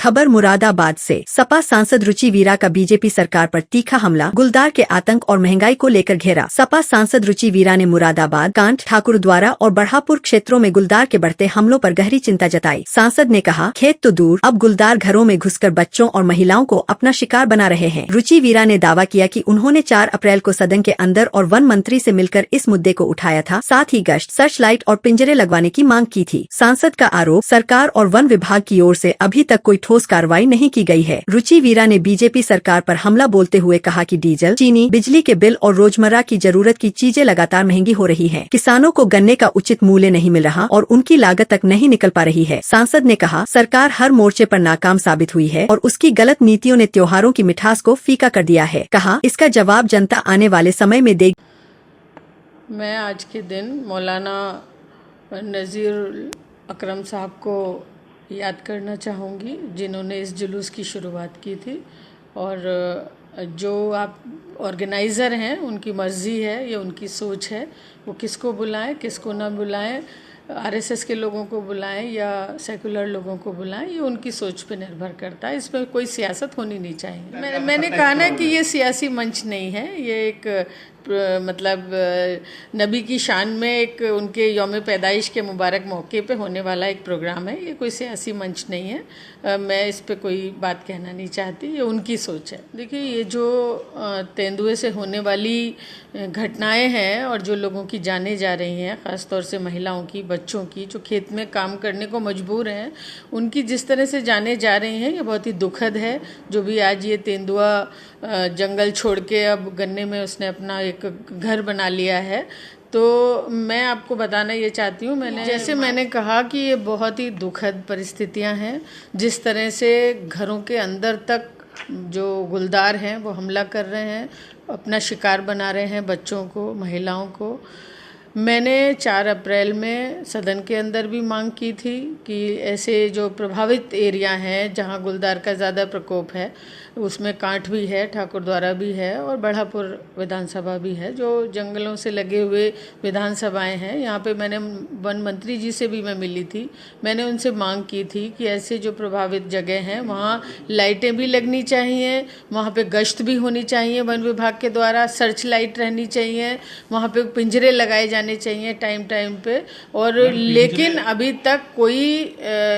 खबर मुरादाबाद से। सपा सांसद रुचि वीरा का बीजेपी सरकार पर तीखा हमला, गुलदार के आतंक और महंगाई को लेकर घेरा। सपा सांसद रुचि वीरा ने मुरादाबाद, कांट, ठाकुरद्वारा और बढ़ापुर क्षेत्रों में गुलदार के बढ़ते हमलों पर गहरी चिंता जताई। सांसद ने कहा, खेत तो दूर, अब गुलदार घरों में घुसकर बच्चों और महिलाओं को अपना शिकार बना रहे हैं। रुचि वीरा ने दावा किया कि उन्होंने 4 अप्रैल को सदन के अंदर और वन मंत्री से मिलकर इस मुद्दे को उठाया था, साथ ही गश्त, सर्च लाइट और पिंजरे लगवाने की मांग की थी। सांसद का आरोप, सरकार और वन विभाग की ओर से अभी तक कोई ठोस कार्रवाई नहीं की गई है। रुचि वीरा ने बीजेपी सरकार पर हमला बोलते हुए कहा कि डीजल, चीनी, बिजली के बिल और रोजमर्रा की जरूरत की चीजें लगातार महंगी हो रही हैं। किसानों को गन्ने का उचित मूल्य नहीं मिल रहा और उनकी लागत तक नहीं निकल पा रही है। सांसद ने कहा, सरकार हर मोर्चे पर नाकाम साबित हुई है और उसकी गलत नीतियों ने त्योहारों की मिठास को फीका कर दिया है। कहा, इसका जवाब जनता आने वाले समय में देगी। मैं आज के दिन मौलाना नज़ीर अकरम साहब को याद करना चाहूँगी, जिन्होंने इस जुलूस की शुरुआत की थी। और जो आप ऑर्गेनाइज़र हैं, उनकी मर्ज़ी है, ये उनकी सोच है, वो किसको बुलाएं किसको ना बुलाएं, आरएसएस के लोगों को बुलाएं या सेकुलर लोगों को बुलाएं, ये उनकी सोच पे निर्भर करता है। इसमें कोई सियासत होनी नहीं चाहिए। मैंने कहा ना कि ये सियासी मंच नहीं है, ये एक मतलब नबी की शान में एक उनके यौम पैदाइश के मुबारक मौके पे होने वाला एक प्रोग्राम है। ये कोई सियासी मंच नहीं है। मैं इस पे कोई बात कहना नहीं चाहती, ये उनकी सोच है। देखिए, ये जो तेंदुए से होने वाली घटनाएं हैं और जो लोगों की जानें जा रही हैं, ख़ासतौर से महिलाओं की, बच्चों की, जो खेत में काम करने को मजबूर हैं, उनकी जिस तरह से जानें जा रही हैं, ये बहुत ही दुखद है। जो भी आज ये तेंदुआ जंगल छोड़ के अब गन्ने में उसने अपना एक घर बना लिया है, तो मैं आपको बताना ये चाहती हूँ, मैंने कहा कि ये बहुत ही दुखद परिस्थितियाँ हैं। जिस तरह से घरों के अंदर तक जो गुलदार हैं वो हमला कर रहे हैं, अपना शिकार बना रहे हैं बच्चों को, महिलाओं को। मैंने 4 अप्रैल में सदन के अंदर भी मांग की थी कि ऐसे जो प्रभावित एरिया हैं जहां गुलदार का ज़्यादा प्रकोप है, उसमें कांट भी है, ठाकुरद्वारा भी है और बढ़ापुर विधानसभा भी है, जो जंगलों से लगे हुए विधानसभाएं हैं। यहाँ पे मैंने वन मंत्री जी से भी मैं मिली थी। मैंने उनसे मांग की थी कि ऐसे जो प्रभावित जगह हैं वहाँ लाइटें भी लगनी चाहिए, वहाँ पे गश्त भी होनी चाहिए, वन विभाग के द्वारा सर्च लाइट रहनी चाहिए, वहाँ पे पिंजरे लगाए जाने चाहिए टाइम पे। और लेकिन अभी तक कोई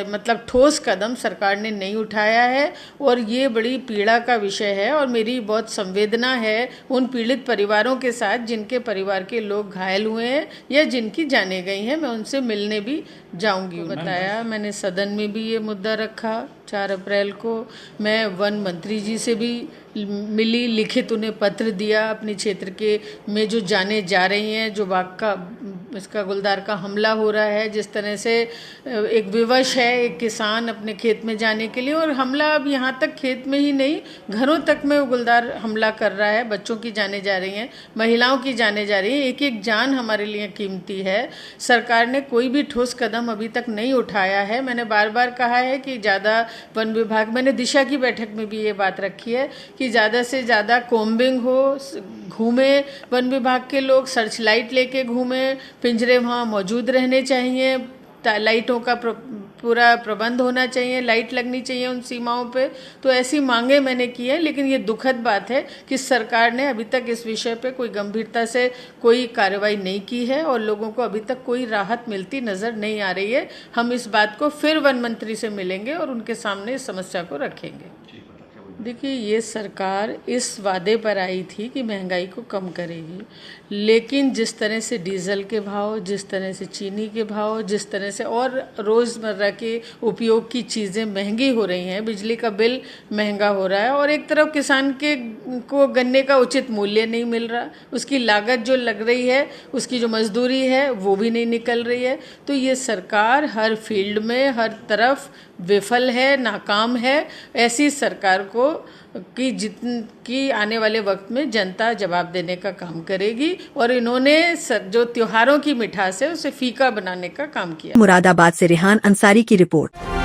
मतलब ठोस कदम सरकार ने नहीं उठाया है और ये बड़ी पीड़ा का विषय है। और मेरी बहुत संवेदना है उन पीड़ित परिवारों के साथ जिनके परिवार के लोग घायल हुए हैं या जिनकी जाने गई हैं। मैं उनसे मिलने भी जाऊंगी। बताया, मैंने सदन में भी ये मुद्दा रखा। 4 अप्रैल को मैं वन मंत्री जी से भी मिली, लिखित उन्हें पत्र दिया। अपने क्षेत्र के में जो जाने जा रही हैं, जो बाघ का इसका गुलदार का हमला हो रहा है, जिस तरह से एक विवश है एक किसान अपने खेत में जाने के लिए, और हमला अब यहाँ तक खेत में ही नहीं, घरों तक में वो गुलदार हमला कर रहा है। बच्चों की जाने जा रही हैं, महिलाओं की जाने जा रही हैं। एक एक जान हमारे लिए कीमती है। सरकार ने कोई भी ठोस कदम अभी तक नहीं उठाया है। मैंने बार बार कहा है कि ज़्यादा वन विभाग, मैंने दिशा की बैठक में भी ये बात रखी है कि ज़्यादा से ज़्यादा कोम्बिंग हो, घूमे वन विभाग के लोग, सर्च लाइट लेके घूमे, पिंजरे वहाँ मौजूद रहने चाहिए, लाइटों का पूरा प्रबंध होना चाहिए, लाइट लगनी चाहिए उन सीमाओं पे। तो ऐसी मांगे मैंने की है। लेकिन ये दुखद बात है कि सरकार ने अभी तक इस विषय पे कोई गंभीरता से कोई कार्रवाई नहीं की है और लोगों को अभी तक कोई राहत मिलती नज़र नहीं आ रही है। हम इस बात को फिर वन मंत्री से मिलेंगे और उनके सामने इस समस्या को रखेंगे। देखिए, ये सरकार इस वादे पर आई थी कि महंगाई को कम करेगी, लेकिन जिस तरह से डीजल के भाव, जिस तरह से चीनी के भाव, जिस तरह से और रोज़मर्रा के उपयोग की चीज़ें महंगी हो रही हैं, बिजली का बिल महंगा हो रहा है और एक तरफ किसान के को गन्ने का उचित मूल्य नहीं मिल रहा, उसकी लागत जो लग रही है, उसकी जो मजदूरी है वो भी नहीं निकल रही है। तो ये सरकार हर फील्ड में, हर तरफ विफल है, नाकाम है। ऐसी सरकार को कि आने वाले वक्त में जनता जवाब देने का काम करेगी और इन्होंने जो त्योहारों की मिठास है उसे फीका बनाने का काम किया। मुरादाबाद से रेहान अंसारी की रिपोर्ट।